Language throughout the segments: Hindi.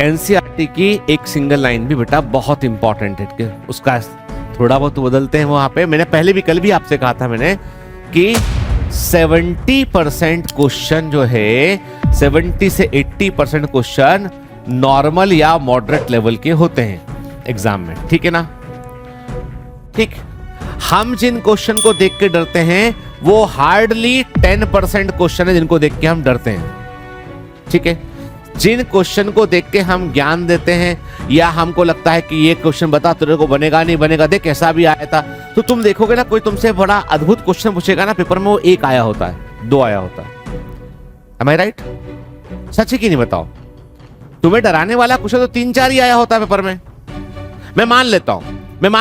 एनसीईआरटी की एक सिंगल लाइन भी बेटा बहुत इंपॉर्टेंट है कि उसका थोड़ा बहुत बदलते हैं वहां पे। मैंने पहले भी कल भी आपसे कहा था मैंने कि 70% क्वेश्चन जो है 70 से 80% क्वेश्चन नॉर्मल या मॉडरेट लेवल के होते हैं एग्जाम में, ठीक है ना। ठीक, हम जिन क्वेश्चन को देख के डरते हैं वो हार्डली 10% क्वेश्चन है जिनको देख के हम डरते हैं, ठीक है। जिन क्वेश्चन को देख के हम ज्ञान देते हैं या हमको लगता है कि ये क्वेश्चन बता तेरे को बनेगा नहीं बनेगा, देख कैसा भी आया था, तो तुम देखोगे ना कोई तुमसे बड़ा अद्भुत क्वेश्चन पूछेगा ना पेपर में, वो 1 आया होता है, 2 आया होता है। Am I right? सच है कि नहीं बताओ। तुम्हें डराने वाला क्वेश्चन तो 3-4 ही आया होता है पेपर में। मैं मान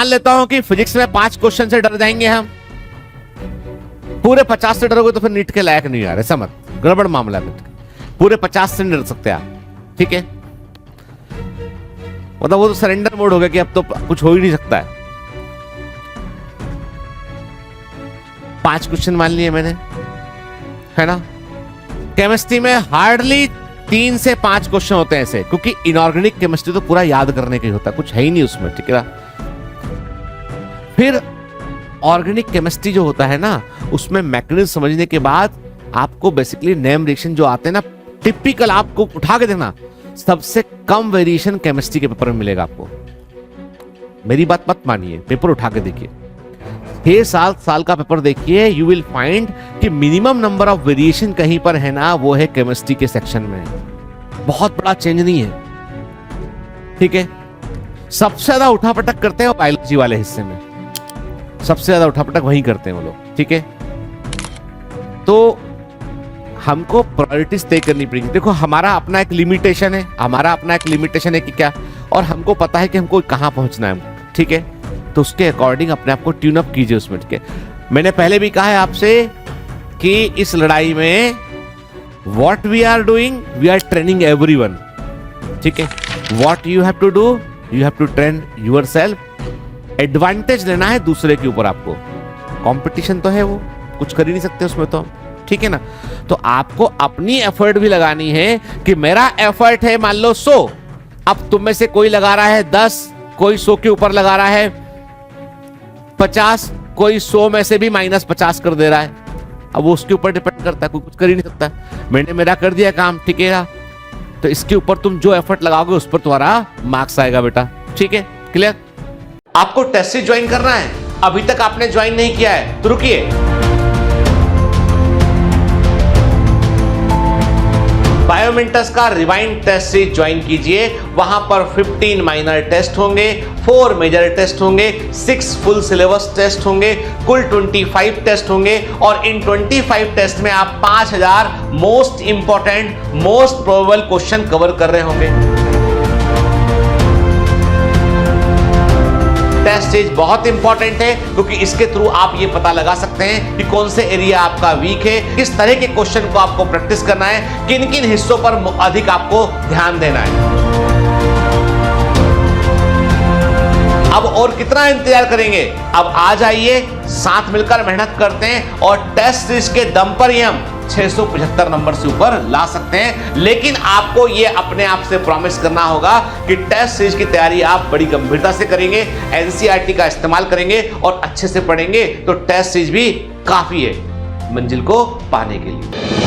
लेता हूं कि फिजिक्स में 5 क्वेश्चन से डर जाएंगे हम, पूरे 50 से डरोगे तो फिर नीट के लायक नहीं यार, ऐसा मत, गड़बड़ मामला है। पूरे 50 से नहीं डर सकते आप, ठीक है। मतलब वो तो सरेंडर मोड हो गया कि अब तो कुछ हो ही नहीं सकता है। 5 क्वेश्चन मान लिए मैंने, है ना। केमिस्ट्री में हार्डली 3 से 5 क्वेश्चन होते हैं ऐसे, क्योंकि इनऑर्गेनिक केमिस्ट्री तो पूरा याद करने का ही होता है, कुछ है ही नहीं उसमें, ठीक है। फिर ऑर्गेनिक केमिस्ट्री जो होता है ना, उसमें मैकेनिज्म समझने के बाद आपको बेसिकली नेम रिएक्शन जो आते हैं ना, टिपिकल आपको उठा के देखना, सबसे कम वेरिएशन केमिस्ट्री के पेपर में मिलेगा आपको। मेरी बात मत मानिए, पेपर उठा के देखिए, 6 साल का पेपर देखिए, यू विल फाइंड कि मिनिमम नंबर ऑफ वेरिएशन कहीं पर है ना, वो है केमिस्ट्री के सेक्शन में। बहुत बड़ा चेंज नहीं है, ठीक है। सबसे ज्यादा उठापटक करते हैं वो बायोलॉजी वाले हिस्से में, सबसे ज्यादा उठापटक वहीं करते हैं वो लोग, ठीक है। तो हमको प्रायोरिटीज तय करनी पड़ेगी। देखो हमारा अपना एक लिमिटेशन है, कि क्या, और हमको पता है कि हमको कहां पहुंचना है, ठीक है। तो उसके अकॉर्डिंग अपने आप को ट्यून अप कीजिए उसमें, ठीक है। मैंने पहले भी कहा है आपसे कि इस लड़ाई में what we are doing, we are training everyone, ठीक है। What you have to do, you have to train yourself. Advantage लेना है दूसरे के ऊपर आपको, कंपटीशन तो है, वो कुछ कर ही नहीं सकते उसमें तो, ठीक है ना। तो आपको अपनी एफर्ट भी लगानी है कि मेरा एफर्ट है मान लो 100, अब तुम में से कोई लगा रहा है 10, कोई 100 के ऊपर लगा रहा है 50, कोई 100 में से भी -50 कर दे रहा है। अब वो उसके ऊपर डिपेंड करता है, कोई कुछ कर ही नहीं सकता। मैंने मेरा कर दिया काम, ठीक है। तो इसके ऊपर तुम जो एफर्ट लगाओगे उस पर तुम्हारा मार्क्स आएगा बेटा, ठीक है, क्लियर। आपको टेस्ट सीरीज ज्वाइन करना है, अभी तक आपने ज्वाइन नहीं किया है तो रुकिए, बायोमेंटस का रिवाइंड टेस्ट सीरीज ज्वाइन कीजिए। वहां पर 15 माइनर टेस्ट होंगे, 4 मेजर टेस्ट होंगे, 6 फुल सिलेबस टेस्ट होंगे, कुल 25 टेस्ट होंगे, और इन 25 टेस्ट में आप 5000 most important, most probable question cover कर रहे होंगे। टेस्ट सीरीज बहुत इंपॉर्टेंट है क्योंकि इसके थ्रू आप ये पता लगा सकते हैं कि कौन से एरिया आपका वीक है, किस तरह के क्वेश्चन को आपको प्रैक्टिस करना है, किन किन हिस्सों पर अधिक आपको ध्यान देना है। अब और कितना इंतजार करेंगे, अब आ जाइए, साथ मिलकर मेहनत करते हैं और टेस्ट सीरीज के दम पर ही हम 675 नंबर से ऊपर ला सकते हैं। लेकिन आपको ये अपने आप से प्रॉमिस करना होगा कि टेस्ट सीरीज की तैयारी आप बड़ी गंभीरता से करेंगे, एनसीईआरटी का इस्तेमाल करेंगे और अच्छे से पढ़ेंगे, तो टेस्ट सीरीज भी काफी है मंजिल को पाने के लिए।